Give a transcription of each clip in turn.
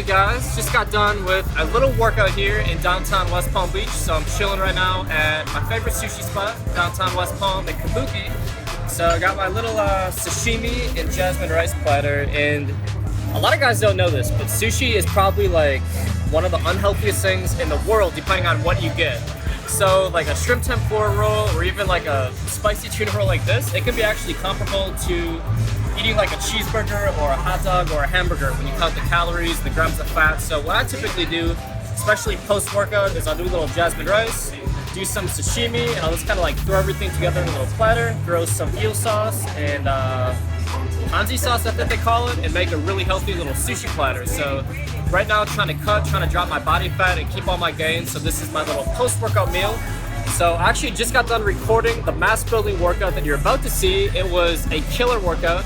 Hey guys, just got done with a little workout here in downtown West Palm Beach. So I'm chilling right now at my favorite sushi spot, downtown West Palm in Kabuki. So I got my little sashimi and jasmine rice platter, and a lot of guys don't know this, but sushi is probably like one of the unhealthiest things in the world depending on what you get. So like a shrimp tempura roll or even like a spicy tuna roll like this, it can be actually comparable to eating like a cheeseburger or a hot dog or a hamburger when you count the calories, the grams of fat. So what I typically do, especially post-workout, is I'll do a little jasmine rice, do some sashimi, and I'll just kind of like throw everything together in a little platter, throw some eel sauce and hanji sauce, I think they call it, and make a really healthy little sushi platter. So right now I'm trying to drop my body fat and keep all my gains. So this is my little post-workout meal. So I actually just got done recording the mass building workout that you're about to see. It was a killer workout.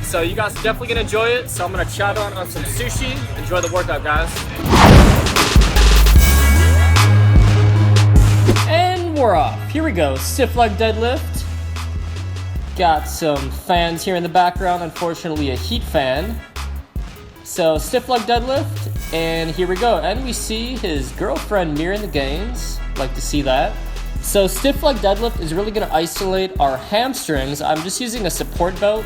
So you guys are definitely gonna enjoy it. So I'm gonna chow down on some sushi. Enjoy the workout, guys. And we're off. Here we go. Stiff leg deadlift. Got some fans here in the background. Unfortunately, a heat fan. So stiff leg deadlift, and here we go. And we see his girlfriend mirroring the gains. Like to see that. So stiff leg deadlift is really gonna isolate our hamstrings. I'm just using a support belt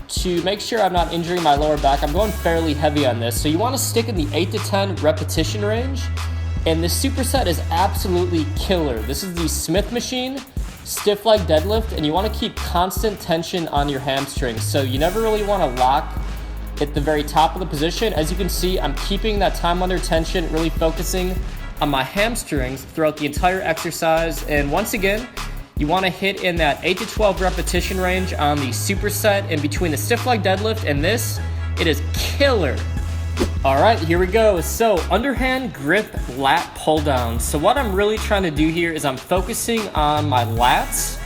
to make sure I'm not injuring my lower back. I'm going fairly heavy on this. So you wanna stick in the 8 to 10 repetition range. And this superset is absolutely killer. This is the Smith machine, stiff leg deadlift, and you wanna keep constant tension on your hamstrings. So you never really wanna lock at the very top of the position. As you can see, I'm keeping that time under tension, really focusing on my hamstrings throughout the entire exercise. And once again, you want to hit in that 8 to 12 repetition range on the superset. In between the stiff leg deadlift and this, it is killer. All right, here we go. So underhand grip lat pull down. So what I'm really trying to do here is I'm focusing on my lats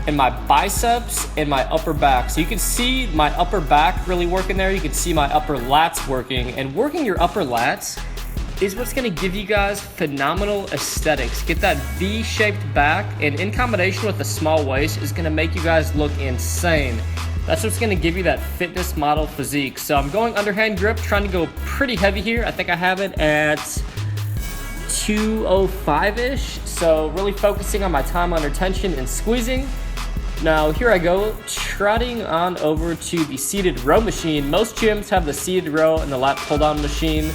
and my biceps and my upper back. So you can see my upper back really working there. You can see my upper lats working, and working your upper lats is what's gonna give you guys phenomenal aesthetics. Get that V-shaped back, and in combination with a small waist is gonna make you guys look insane. That's what's gonna give you that fitness model physique. So I'm going underhand grip, trying to go pretty heavy here. I think I have it at 205-ish. So really focusing on my time under tension and squeezing. Now here I go, trotting on over to the seated row machine. Most gyms have the seated row and the lat pull down machine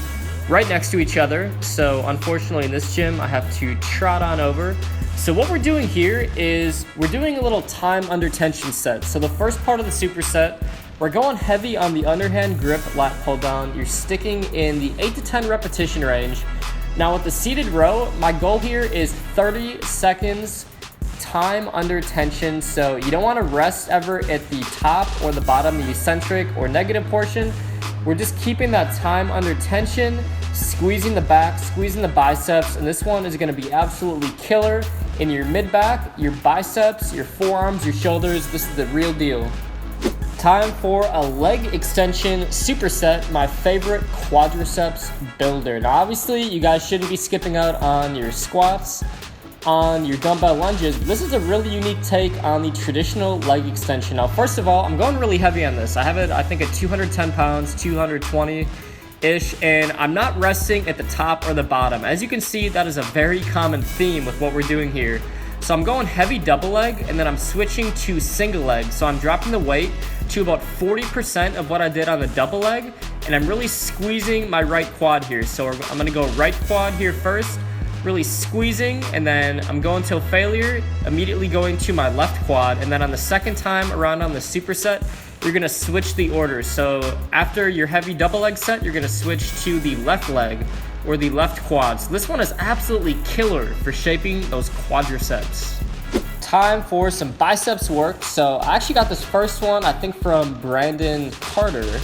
right next to each other. So unfortunately in this gym, I have to trot on over. So what we're doing here is we're doing a little time under tension set. So the first part of the superset, we're going heavy on the underhand grip lat pull down. You're sticking in the 8 to 10 repetition range. Now with the seated row, my goal here is 30 seconds time under tension. So you don't want to rest ever at the top or the bottom, the eccentric or negative portion. We're just keeping that time under tension, squeezing the back, squeezing the biceps, and this one is gonna be absolutely killer in your mid-back, your biceps, your forearms, your shoulders. This is the real deal. Time for a leg extension superset, my favorite quadriceps builder. Now obviously you guys shouldn't be skipping out on your squats, on your dumbbell lunges, but this is a really unique take on the traditional leg extension. Now, first of all, I'm going really heavy on this. I have it, I think, at 210 pounds, 220-ish, and I'm not resting at the top or the bottom. As you can see, that is a very common theme with what we're doing here. So I'm going heavy double leg, and then I'm switching to single leg. So I'm dropping the weight to about 40% of what I did on the double leg, and I'm really squeezing my right quad here. So I'm gonna go right quad here first, really squeezing, and then I'm going till failure, immediately going to my left quad, and then on the second time around on the superset, you're gonna switch the order. So after your heavy double leg set, you're gonna switch to the left leg or the left quad. So this one is absolutely killer for shaping those quadriceps. Time for some biceps work. So I actually got this first one, I think from Brandon Carter,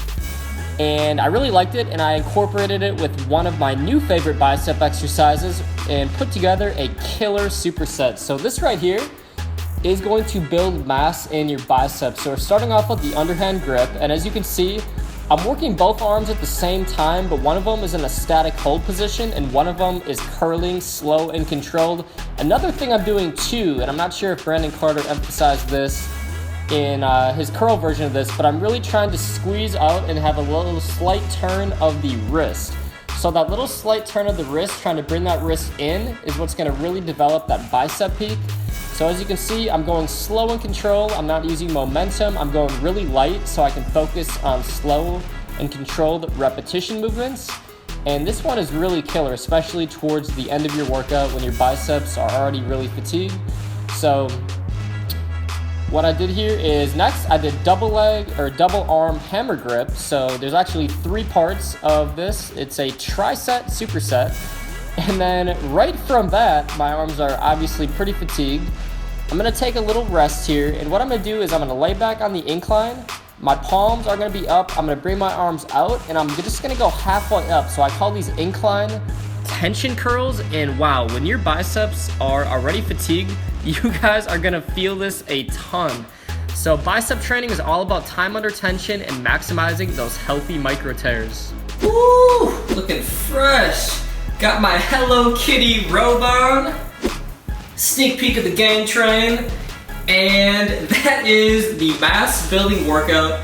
and I really liked it, and I incorporated it with one of my new favorite bicep exercises and put together a killer superset. So this right here is going to build mass in your biceps. So we're starting off with the underhand grip, and as you can see, I'm working both arms at the same time, but one of them is in a static hold position and one of them is curling slow and controlled. Another thing I'm doing too, and I'm not sure if Brandon Carter emphasized this in his curl version of this, but I'm really trying to squeeze out and have a little slight turn of the wrist. So that little slight turn of the wrist, trying to bring that wrist in, is what's gonna really develop that bicep peak. So as you can see, I'm going slow and control. I'm not using momentum. I'm going really light so I can focus on slow and controlled repetition movements. And this one is really killer, especially towards the end of your workout when your biceps are already really fatigued. So what I did here is next I did double leg or double arm hammer grip. So there's actually 3 parts of this. It's a tricep superset. And then right from that, my arms are obviously pretty fatigued. I'm gonna take a little rest here. And what I'm gonna do is I'm gonna lay back on the incline. My palms are gonna be up. I'm gonna bring my arms out and I'm just gonna go halfway up. So I call these incline tension curls. And wow, when your biceps are already fatigued, you guys are gonna feel this a ton. So bicep training is all about time under tension and maximizing those healthy micro tears. Woo, looking fresh. Got my Hello Kitty robe on. Sneak peek of the game train. And that is the mass building workout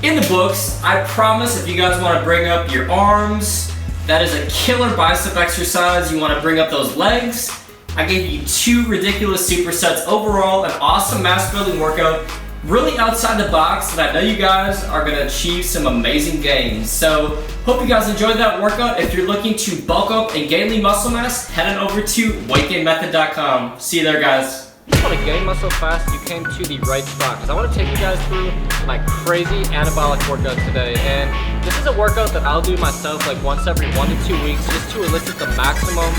in the books. I promise if you guys want to bring up your arms, that is a killer bicep exercise. You want to bring up those legs. I gave you 2 ridiculous supersets. Overall, an awesome mass building workout. Really outside the box, and I know you guys are going to achieve some amazing gains. So, hope you guys enjoyed that workout. If you're looking to bulk up and gain lean muscle mass, head on over to weightgainmethod.com. See you there, guys. If you want to gain muscle fast, you came to the right spot because I want to take you guys through my crazy anabolic workout today. And this is a workout that I'll do myself like once every 1 to 2 weeks just to elicit the maximum